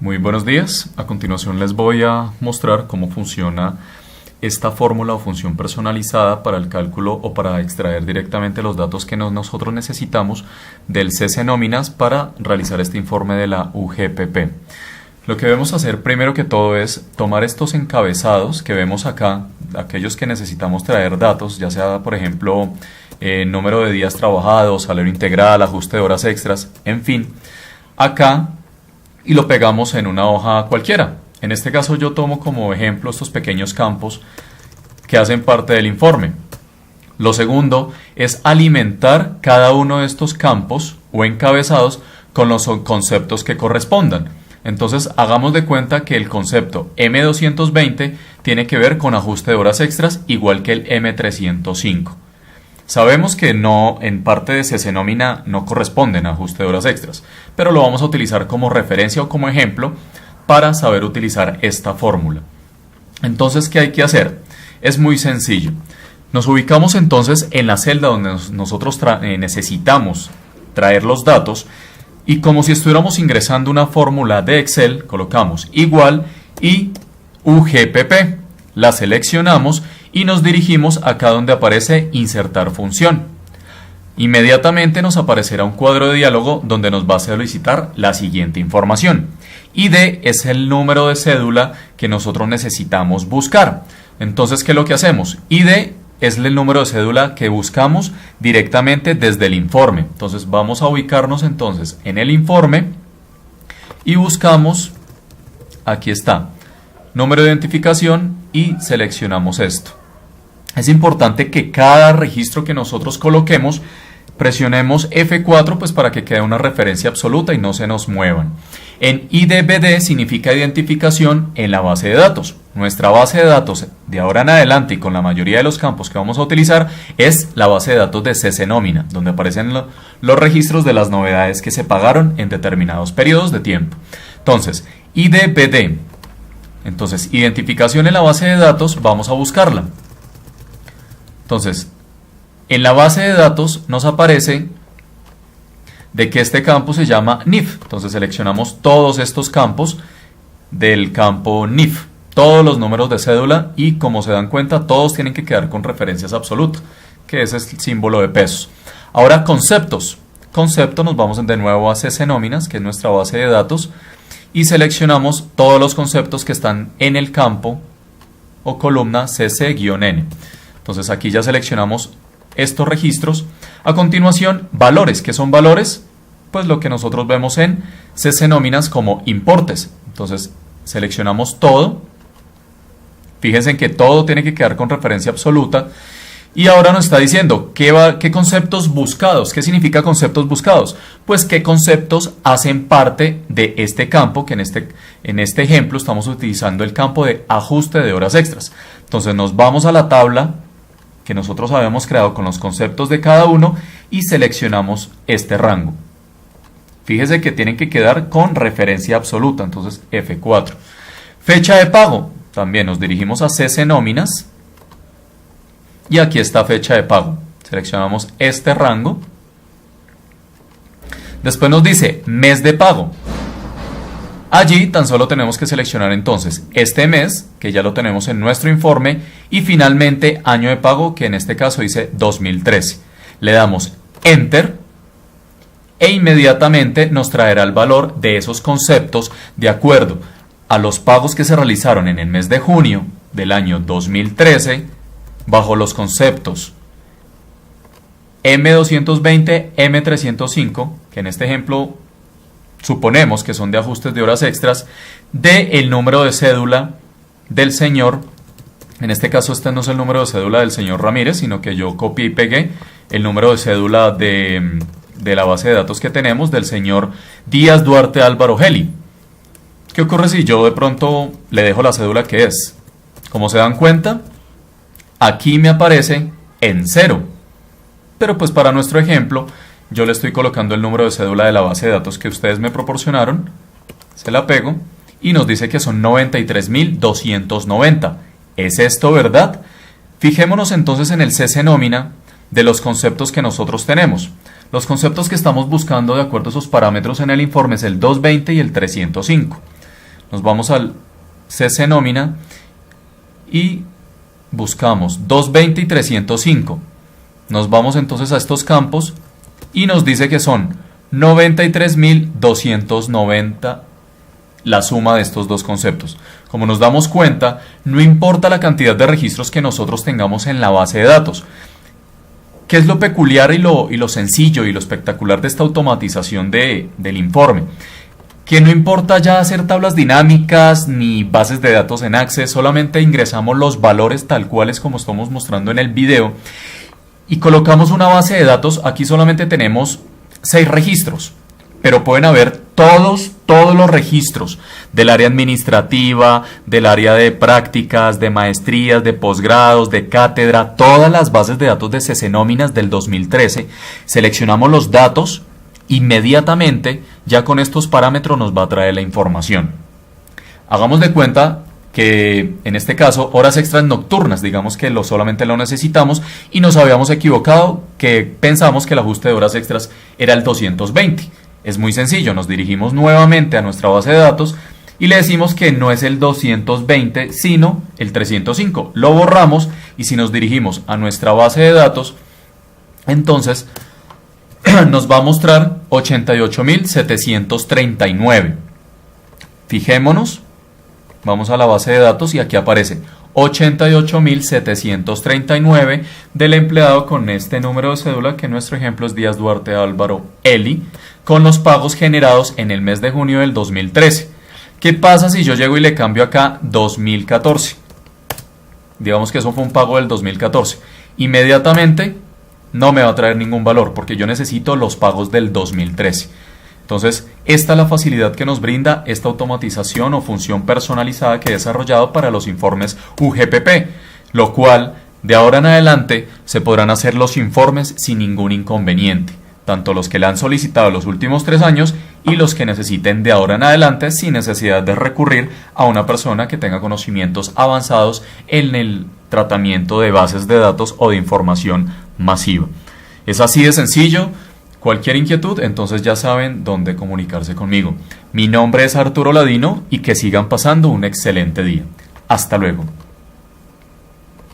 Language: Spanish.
Muy buenos días. A continuación les voy a mostrar cómo funciona esta fórmula o función personalizada para el cálculo o para extraer directamente los datos que nosotros necesitamos del CC Nóminas para realizar este informe de la UGPP. Lo que debemos hacer primero que todo es tomar estos encabezados que vemos acá, aquellos que necesitamos traer datos, ya sea por ejemplo número de días trabajados, salario integral, ajuste de horas extras, en fin, acá, y lo pegamos en una hoja cualquiera. En este caso yo tomo como ejemplo estos pequeños campos que hacen parte del informe. Lo segundo es alimentar cada uno de estos campos o encabezados con los conceptos que correspondan. Entonces hagamos de cuenta que el concepto M220 tiene que ver con ajuste de horas extras igual que el M305. Sabemos que no, en parte de CC Nómina no corresponden a ajuste de horas extras, pero lo vamos a utilizar como referencia o como ejemplo para saber utilizar esta fórmula. Entonces, ¿qué hay que hacer? Es muy sencillo. Nos ubicamos entonces en la celda donde nosotros necesitamos traer los datos y como si estuviéramos ingresando una fórmula de Excel, colocamos igual y UGPP. La seleccionamos y nos dirigimos acá donde aparece insertar función. Inmediatamente nos aparecerá un cuadro de diálogo donde nos va a solicitar la siguiente información. ID es el número de cédula que nosotros necesitamos buscar. Entonces, ¿qué es lo que hacemos? ID es el número de cédula que buscamos directamente desde el informe. Entonces, vamos a ubicarnos entonces en el informe y buscamos, aquí está, número de identificación y seleccionamos esto. Es importante que cada registro que nosotros coloquemos presionemos F4 pues para que quede una referencia absoluta y no se nos muevan. En IDBD significa identificación en la base de datos. Nuestra base de datos de ahora en adelante y con la mayoría de los campos que vamos a utilizar es la base de datos de CC Nómina, donde aparecen los registros de las novedades que se pagaron en determinados periodos de tiempo. Entonces, IDBD. Entonces, identificación en la base de datos, vamos a buscarla. Entonces, en la base de datos nos aparece de que este campo se llama NIF. Entonces seleccionamos todos estos campos del campo NIF, todos los números de cédula y como se dan cuenta todos tienen que quedar con referencias absolutas, que ese es el símbolo de pesos. Ahora conceptos. Concepto nos vamos de nuevo a CC Nóminas, que es nuestra base de datos, y seleccionamos todos los conceptos que están en el campo o columna CC-N. Entonces aquí ya seleccionamos estos registros. A continuación, valores. ¿Qué son valores? Pues lo que nosotros vemos en CC Nóminas como importes. Entonces seleccionamos todo. Fíjense que todo tiene que quedar con referencia absoluta. Y ahora nos está diciendo qué conceptos buscados. ¿Qué significa conceptos buscados? Pues qué conceptos hacen parte de este campo, que en este ejemplo estamos utilizando el campo de ajuste de horas extras. Entonces nos vamos a la tabla que nosotros habíamos creado con los conceptos de cada uno y seleccionamos este rango. Fíjese que tienen que quedar con referencia absoluta, entonces F4. Fecha de pago, también nos dirigimos a CC Nóminas y aquí está fecha de pago. Seleccionamos este rango. Después nos dice mes de pago. Allí tan solo tenemos que seleccionar entonces este mes, que ya lo tenemos en nuestro informe, y finalmente año de pago, que en este caso dice 2013. Le damos Enter e inmediatamente nos traerá el valor de esos conceptos de acuerdo a los pagos que se realizaron en el mes de junio del año 2013 bajo los conceptos M220, M305, que en este ejemplo suponemos que son de ajustes de horas extras, del número de cédula del señor. En este caso este no es el número de cédula del señor Ramírez, sino que yo copié y pegué el número de cédula de la base de datos que tenemos del señor Díaz Duarte Álvaro Geli. ¿Qué ocurre si yo de pronto le dejo la cédula que es? Como se dan cuenta, aquí me aparece en 0. Pero pues para nuestro ejemplo yo le estoy colocando el número de cédula de la base de datos que ustedes me proporcionaron, se la pego y nos dice que son 93.290. ¿Es esto verdad? Fijémonos entonces en el CC Nómina de los conceptos que nosotros tenemos. Los conceptos que estamos buscando de acuerdo a esos parámetros en el informe es el 220 y el 305. Nos vamos al CC nómina y buscamos 220 y 305. Nos vamos entonces a estos campos y nos dice que son 93.290 la suma de estos dos conceptos. Como nos damos cuenta, no importa la cantidad de registros que nosotros tengamos en la base de datos. ¿Qué es lo peculiar y lo sencillo y lo espectacular de esta automatización del informe? Que no importa ya hacer tablas dinámicas ni bases de datos en Access, solamente ingresamos los valores tal cuales como estamos mostrando en el video y colocamos una base de datos. Aquí solamente tenemos 6 registros, pero pueden haber todos los registros del área administrativa, del área de prácticas, de maestrías, de posgrados, de cátedra, todas las bases de datos de CC Nóminas del 2013. Seleccionamos los datos, inmediatamente ya con estos parámetros nos va a traer la información. Hagamos de cuenta que en este caso horas extras nocturnas, digamos que solamente lo necesitamos y nos habíamos equivocado, que pensamos que el ajuste de horas extras era el 220. Es muy sencillo, nos dirigimos nuevamente a nuestra base de datos y le decimos que no es el 220 sino el 305. Lo borramos y si nos dirigimos a nuestra base de datos, entonces nos va a mostrar 88.739. Fijémonos, vamos a la base de datos y aquí aparece 88.739 del empleado con este número de cédula, que nuestro ejemplo es Díaz Duarte Álvaro Eli, con los pagos generados en el mes de junio del 2013. ¿Qué pasa si yo llego y le cambio acá 2014? Digamos que eso fue un pago del 2014. Inmediatamente no me va a traer ningún valor porque yo necesito los pagos del 2013. Entonces, esta es la facilidad que nos brinda esta automatización o función personalizada que he desarrollado para los informes UGPP, lo cual de ahora en adelante se podrán hacer los informes sin ningún inconveniente, tanto los que le han solicitado los últimos 3 años y los que necesiten de ahora en adelante sin necesidad de recurrir a una persona que tenga conocimientos avanzados en el tratamiento de bases de datos o de información masiva. Es así de sencillo. Cualquier inquietud, entonces ya saben dónde comunicarse conmigo. Mi nombre es Arturo Ladino y que sigan pasando un excelente día. Hasta luego.